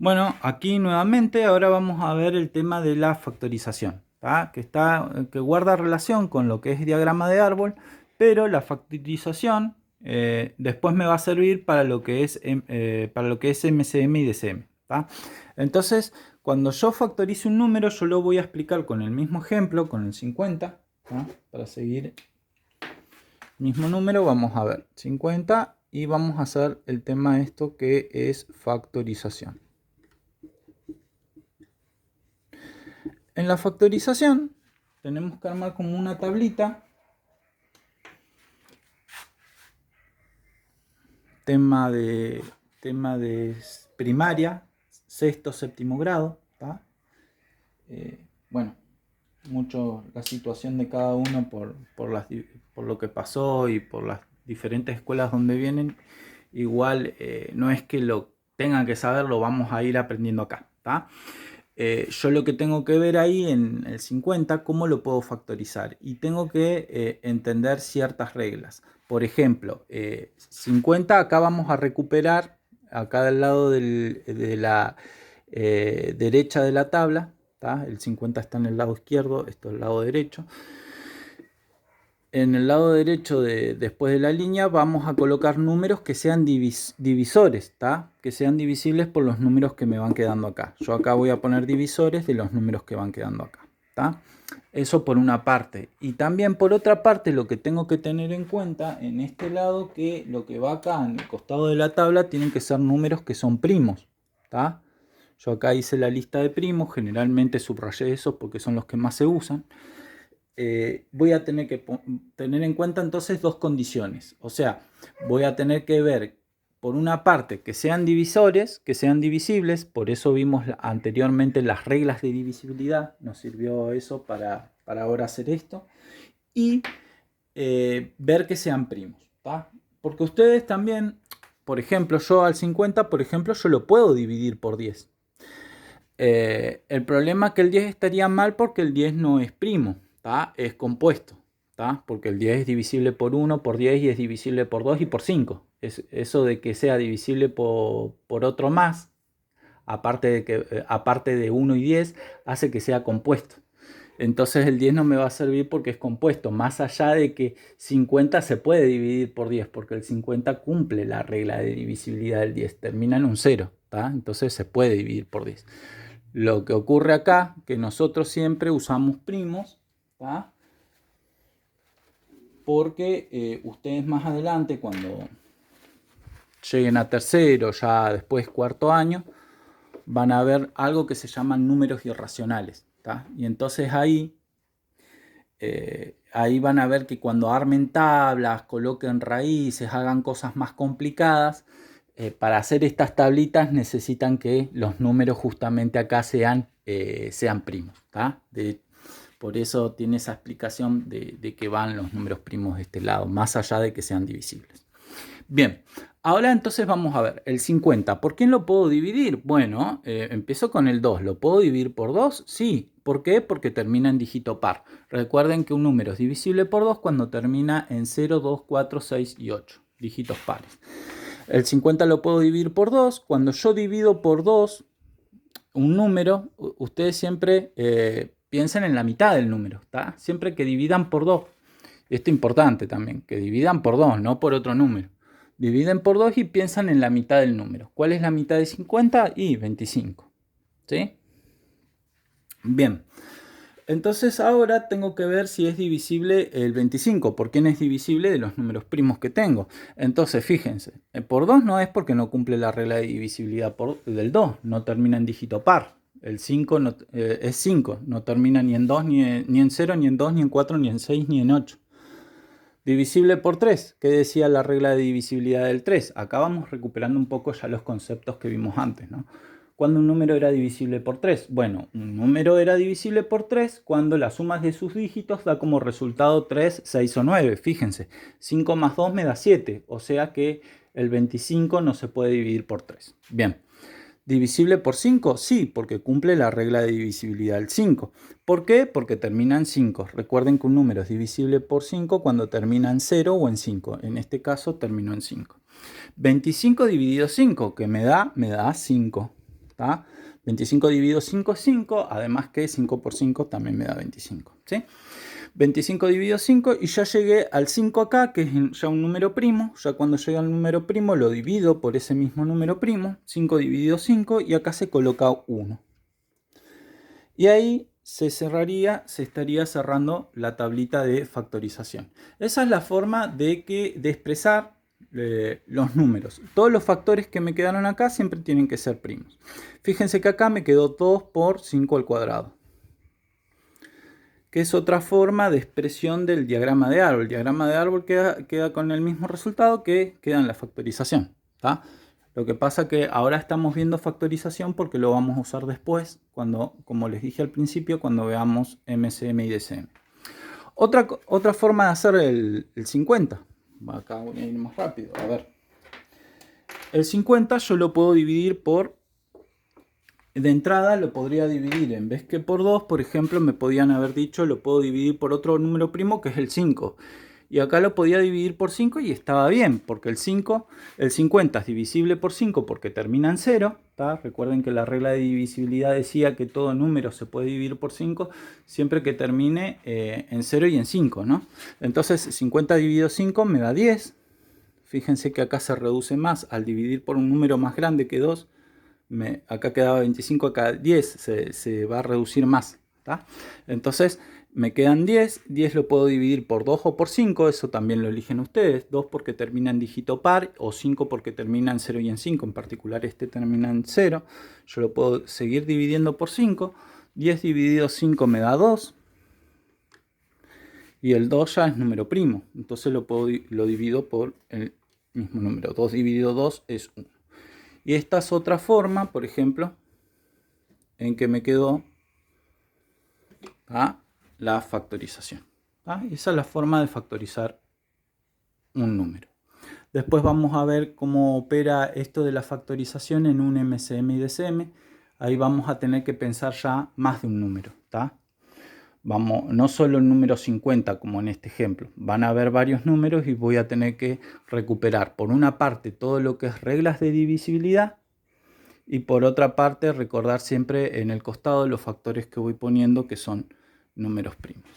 Bueno, aquí nuevamente ahora vamos a ver el tema de la factorización, ¿tá? Que guarda relación con lo que es diagrama de árbol, pero la factorización después me va a servir para lo que es, para lo que es MCM y DCM, ¿tá? Entonces, cuando yo factorice un número, yo lo voy a explicar con el mismo ejemplo, con el 50, ¿tá? Para seguir el mismo número, vamos a ver 50 y vamos a hacer el tema esto que es factorización. En la factorización tenemos que armar como una tablita, tema de primaria, sexto, séptimo grado, ¿tá? Bueno, mucho la situación de cada uno por lo que pasó y por las diferentes escuelas donde vienen, igual no es que lo tengan que saber, lo vamos a ir aprendiendo acá, ¿tá? Yo lo que tengo que ver ahí en el 50, cómo lo puedo factorizar. Y tengo que entender ciertas reglas. Por ejemplo, 50 acá vamos a recuperar, acá del lado de la derecha de la tabla, ¿tá? El 50 está en el lado izquierdo, esto es el lado derecho. En el lado derecho después de la línea vamos a colocar números que sean divisores, ¿tá? Que sean divisibles por los números que me van quedando acá. Yo acá voy a poner divisores de los números que van quedando acá, ¿tá? Eso por una parte. Y también por otra parte lo que tengo que tener en cuenta en este lado, que lo que va acá en el costado de la tabla tienen que ser números que son primos, ¿tá? Yo acá hice la lista de primos, generalmente subrayé esos porque son los que más se usan. Voy a tener que tener en cuenta entonces dos condiciones. O sea, voy a tener que ver, por una parte, que sean divisores, que sean divisibles. Por eso vimos anteriormente las reglas de divisibilidad. Nos sirvió eso para ahora hacer esto. Y ver que sean primos, ¿tá? Porque ustedes también, por ejemplo, yo al 50, por ejemplo, yo lo puedo dividir por 10. El problema es que el 10 estaría mal porque el 10 no es primo, ¿tá? Es compuesto, ¿tá? Porque el 10 es divisible por 1, por 10 y es divisible por 2 y por 5. Eso de que sea divisible por otro más, aparte de 1 y 10, hace que sea compuesto. Entonces el 10 no me va a servir porque es compuesto, más allá de que 50 se puede dividir por 10, porque el 50 cumple la regla de divisibilidad del 10, termina en un 0, ¿tá? Entonces se puede dividir por 10. Lo que ocurre acá, que nosotros siempre usamos primos, ¿tá? Porque ustedes más adelante, cuando lleguen a tercero, ya después cuarto año, van a ver algo que se llaman números irracionales, ¿tá? Y entonces ahí van a ver que cuando armen tablas, coloquen raíces, hagan cosas más complicadas, para hacer estas tablitas necesitan que los números justamente acá sean primos, ¿tá? Por eso tiene esa explicación de que van los números primos de este lado, más allá de que sean divisibles. Bien, ahora entonces vamos a ver el 50. ¿Por quién lo puedo dividir? Bueno, empiezo con el 2. ¿Lo puedo dividir por 2? Sí. ¿Por qué? Porque termina en dígito par. Recuerden que un número es divisible por 2 cuando termina en 0, 2, 4, 6 y 8. Dígitos pares. El 50 lo puedo dividir por 2. Cuando yo divido por 2 un número, ustedes siempre piensen en la mitad del número, ¿tá? Siempre que dividan por 2. Esto es importante también, que dividan por 2, no por otro número. Dividen por 2 y piensan en la mitad del número. ¿Cuál es la mitad de 50? Y 25. ¿Sí? Bien. Entonces ahora tengo que ver si es divisible el 25. ¿Por quién es divisible de los números primos que tengo? Entonces fíjense, por 2 no es porque no cumple la regla de divisibilidad del 2. No termina en dígito par. El 5 no, es 5. No termina ni en 2, ni en 0, ni en 2, ni en 4, ni en 6, ni en 8. Divisible por 3. ¿Qué decía la regla de divisibilidad del 3? Acá vamos recuperando un poco ya los conceptos que vimos antes, ¿no? ¿Cuándo un número era divisible por 3? Bueno, un número era divisible por 3 cuando la suma de sus dígitos da como resultado 3, 6 o 9. Fíjense, 5 más 2 me da 7, o sea que el 25 no se puede dividir por 3. Bien. ¿Divisible por 5? Sí, porque cumple la regla de divisibilidad del 5. ¿Por qué? Porque termina en 5. Recuerden que un número es divisible por 5 cuando termina en 0 o en 5. En este caso terminó en 5. 25 dividido 5, que me da 5. ¿tá? 25 dividido 5 es 5, además que 5 por 5 también me da 25, ¿sí? 25 dividido 5 y ya llegué al 5 acá, que es ya un número primo. Ya cuando llega al número primo lo divido por ese mismo número primo. 5 dividido 5 y acá se coloca 1. Y ahí se estaría cerrando la tablita de factorización. Esa es la forma de expresar los números. Todos los factores que me quedaron acá siempre tienen que ser primos. Fíjense que acá me quedó 2 por 5 al cuadrado, que es otra forma de expresión del diagrama de árbol. El diagrama de árbol queda con el mismo resultado que queda en la factorización, ¿tá? Lo que pasa que ahora estamos viendo factorización porque lo vamos a usar después, como les dije al principio, cuando veamos MCM y DCM. Otra forma de hacer el 50. Acá voy a ir más rápido. A ver. El 50 yo lo puedo dividir por... De entrada lo podría dividir, en vez que por 2, por ejemplo, me podían haber dicho lo puedo dividir por otro número primo que es el 5. Y acá lo podía dividir por 5 y estaba bien, porque el 50 es divisible por 5 porque termina en 0. ¿Tá? Recuerden que la regla de divisibilidad decía que todo número se puede dividir por 5 siempre que termine en 0 y en 5, ¿no? Entonces 50 dividido 5 me da 10. Fíjense que acá se reduce más al dividir por un número más grande que 2. Acá quedaba 25, acá 10, se va a reducir más, ¿tá? Entonces me quedan 10, 10 lo puedo dividir por 2 o por 5, eso también lo eligen ustedes, 2 porque termina en dígito par o 5 porque termina en 0 y en 5, en particular este termina en 0, yo lo puedo seguir dividiendo por 5, 10 dividido 5 me da 2, y el 2 ya es número primo, entonces lo divido por el mismo número, 2 dividido 2 es 1. Y esta es otra forma, por ejemplo, en que me quedó la factorización. Esa es la forma de factorizar un número. Después vamos a ver cómo opera esto de la factorización en un MCM y DCM. Ahí vamos a tener que pensar ya más de un número, ¿tá? No solo el número 50 como en este ejemplo, van a haber varios números y voy a tener que recuperar por una parte todo lo que es reglas de divisibilidad y por otra parte recordar siempre en el costado los factores que voy poniendo que son números primos.